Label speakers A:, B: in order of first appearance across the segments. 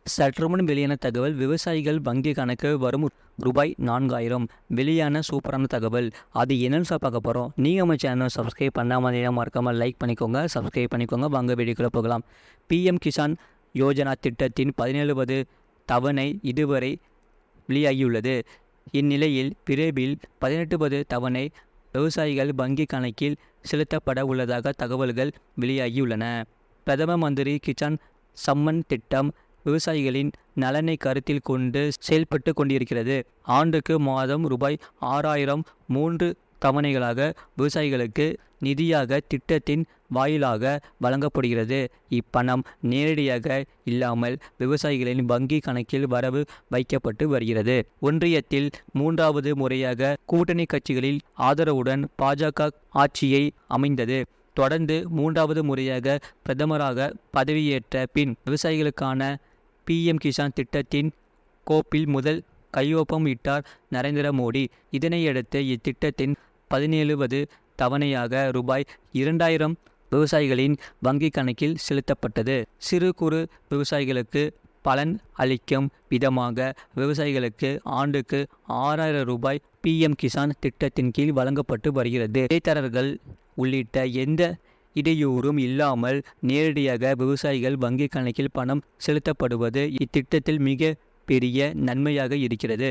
A: சற்றுமுன் வெளியான தகவல். விவசாயிகள் வங்கி கணக்கு வரும் ரூபாய் 4000 வெளியான சூப்பரான தகவல். அது என்னன்னு பார்க்க போகிறோம். நீங்கள் நம்ம சேனல் சப்ஸ்கிரைப் பண்ணாமல் மறக்காமல் லைக் பண்ணிக்கோங்க, சப்ஸ்கிரைப் பண்ணிக்கோங்க. வாங்க வீடியோக்குள்ளே போகலாம். PM கிசான் யோஜனா திட்டத்தின் 17வது தவணை இதுவரை வெளியாகியுள்ளது. இந்நிலையில் விரைவில் 18வது தவணை விவசாயிகள் வங்கி கணக்கில் செலுத்தப்பட உள்ளதாக தகவல்கள் வெளியாகியுள்ளன. பிரதம மந்திரி கிசான் சம்மன் திட்டம் விவசாயிகளின் நலனை கருத்தில் கொண்டு செயல்பட்டு கொண்டிருக்கிறது. ஆண்டுக்கு மாதம் ரூபாய் 6000 3 தவணைகளாக விவசாயிகளுக்கு நிதியாக திட்டத்தின் வாயிலாக வழங்கப்படுகிறது. இப்பணம் நேரடியாக இல்லாமல் விவசாயிகளின் வங்கி கணக்கில் வரவு வைக்கப்பட்டு வருகிறது. ஒன்றியத்தில் 3வது முறையாக கூட்டணி கட்சிகளில் ஆதரவுடன் பாஜக ஆட்சியை அமைந்தது. தொடர்ந்து 3வது முறையாக பிரதமராக பதவியேற்ற பின் விவசாயிகளுக்கான PM கிசான் திட்டத்தின் கோப்பில் முதல் கையொப்பம் இட்டார் நரேந்திர மோடி. இதனையடுத்து இத்திட்டத்தின் 17வது தவணையாக ரூபாய் 2000 விவசாயிகளின் வங்கி கணக்கில் செலுத்தப்பட்டது. சிறு குறு விவசாயிகளுக்கு பலன் அளிக்கும் விதமாக விவசாயிகளுக்கு ஆண்டுக்கு 6000 ரூபாய் PM கிசான் திட்டத்தின் கீழ் வழங்கப்பட்டு வருகிறது. இடைத்தரகர்கள் உள்ளிட்ட எந்த இடையூறும் இல்லாமல் நேரடியாக விவசாயிகள் வங்கி கணக்கில் பணம் செலுத்தப்படுவது இத்திட்டத்தில் மிக பெரிய நன்மையாக இருக்கிறது.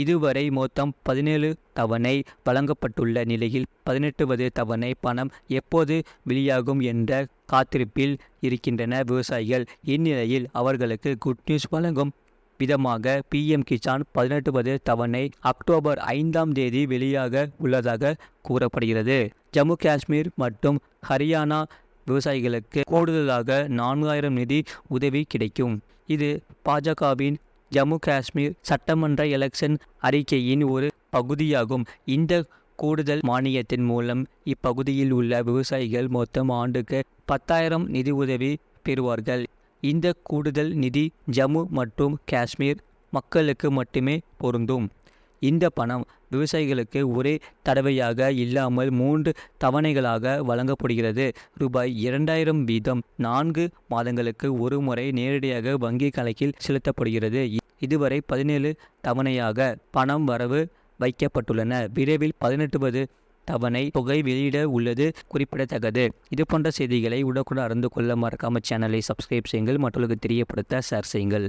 A: இதுவரை மொத்தம் 17 தவணை வழங்கப்பட்டுள்ள நிலையில் 18வது தவணை பணம் எப்போது வெளியாகும் என்ற காத்திருப்பில் இருக்கின்றன விவசாயிகள். இந்நிலையில் அவர்களுக்கு குட் நியூஸ் வழங்கும் விதமாக PM கிசான் 18வது தவணை அக்டோபர் 5ஆம் தேதி வெளியாக உள்ளதாக கூறப்படுகிறது. ஜம்மு காஷ்மீர் மற்றும் ஹரியானா விவசாயிகளுக்கு கூடுதலாக 4000 நிதி உதவி கிடைக்கும். இது பாஜகவின் ஜம்மு காஷ்மீர் சட்டமன்ற எலெக்ஷன் அறிக்கையின் ஒரு பகுதியாகும். இந்த கூடுதல் மானியத்தின் மூலம் இப்பகுதியில் உள்ள விவசாயிகள் மொத்தம் ஆண்டுக்கு 10,000 நிதி உதவி பெறுவார்கள். இந்த கூடுதல் நிதி ஜம்மு மற்றும் காஷ்மீர் மக்களுக்கு மட்டுமே பொருந்தும். இந்த பணம் விவசாயிகளுக்கு ஒரே தடவையாக இல்லாமல் 3 தவணைகளாக வழங்கப்படுகிறது. ரூபாய் 2000 வீதம் 4 மாதங்களுக்கு ஒரு முறை நேரடியாக வங்கி கணக்கில் செலுத்தப்படுகிறது. இதுவரை 17 தவணையாக பணம் வரவு வைக்கப்பட்டுள்ளன. விரைவில் 18வது தவணை தொகை வெளியிட உள்ளது குறிப்பிடத்தக்கது. இது போன்ற செய்திகளை உடனுக்குடன் அறிந்து கொள்ள மறக்காம சேனலை சப்ஸ்கிரைப் செய்யுங்கள், மற்றவர்களுக்கு தெரியப்படுத்த ஷேர் செய்யுங்கள்.